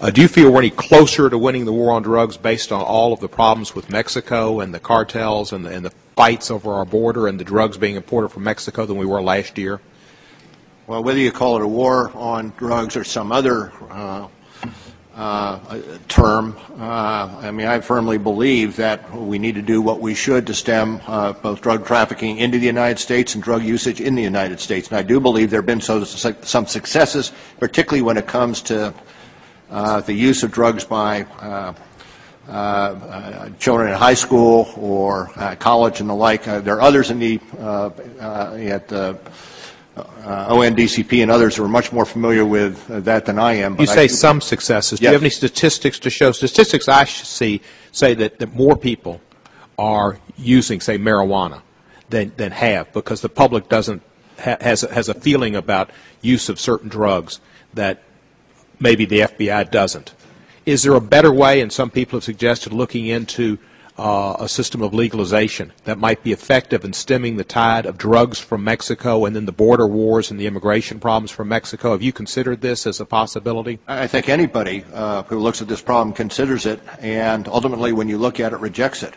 Do you feel we're any closer to winning the war on drugs based on all of the problems with Mexico and the cartels and the fights over our border and the drugs being imported from Mexico than we were last year? Well, whether you call it a war on drugs or some other term, I mean, I firmly believe that we need to do what we should to stem both drug trafficking into the United States and drug usage in the United States. And I do believe there have been some successes, particularly when it comes to the use of drugs by children in high school or college and the like. There are others in the at ONDCP and others who are much more familiar with that than I am. But you say some successes. Yes. Do you have any statistics to show? Statistics I see say that more people are using, say, marijuana than have, because the public doesn't has a feeling about use of certain drugs that maybe the FBI doesn't. Is there a better way, and some people have suggested looking into a system of legalization that might be effective in stemming the tide of drugs from Mexico and then the border wars and the immigration problems from Mexico? Have you considered this as a possibility? I think anybody who looks at this problem considers it, and ultimately when you look at it, rejects it.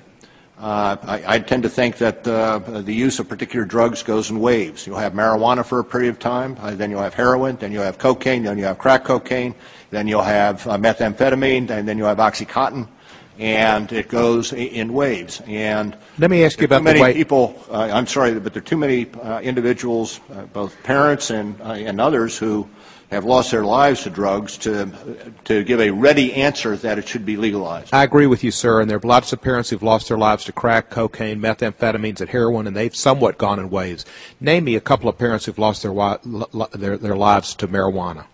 I tend to think that the use of particular drugs goes in waves. You'll have marijuana for a period of time, then you'll have heroin, then you'll have cocaine, then you'll have crack cocaine, then you'll have methamphetamine, and then you'll have OxyContin. And it goes in waves. And let me ask you about the way people. I'm sorry, but there are too many individuals, both parents and others, who have lost their lives to drugs to give a ready answer that it should be legalized. I agree with you, sir. And there are lots of parents who've lost their lives to crack, cocaine, methamphetamines, and heroin, and they've somewhat gone in waves. Name me a couple of parents who've lost their lives to marijuana.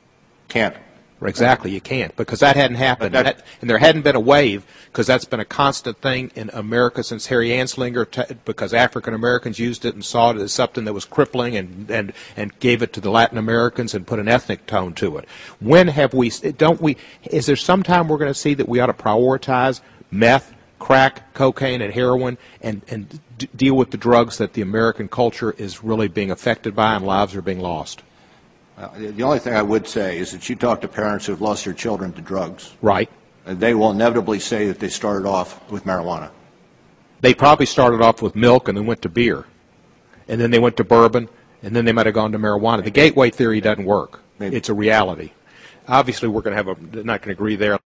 Can't. Exactly, you can't, because that hadn't happened, and there hadn't been a wave, because that's been a constant thing in America since Harry Anslinger, because African Americans used it and saw it as something that was crippling, and gave it to the Latin Americans and put an ethnic tone to it. When have we? Don't we? Is there some time we're going to see that we ought to prioritize meth, crack, cocaine, and heroin, and deal with the drugs that the American culture is really being affected by and lives are being lost? The only thing I would say is that you talk to parents who have lost their children to drugs. Right. They will inevitably say that they started off with marijuana. They probably started off with milk and then went to beer. And then they went to bourbon, and then they might have gone to marijuana. The gateway theory doesn't work. Maybe. It's a reality. Obviously, we're going to have not going to agree there.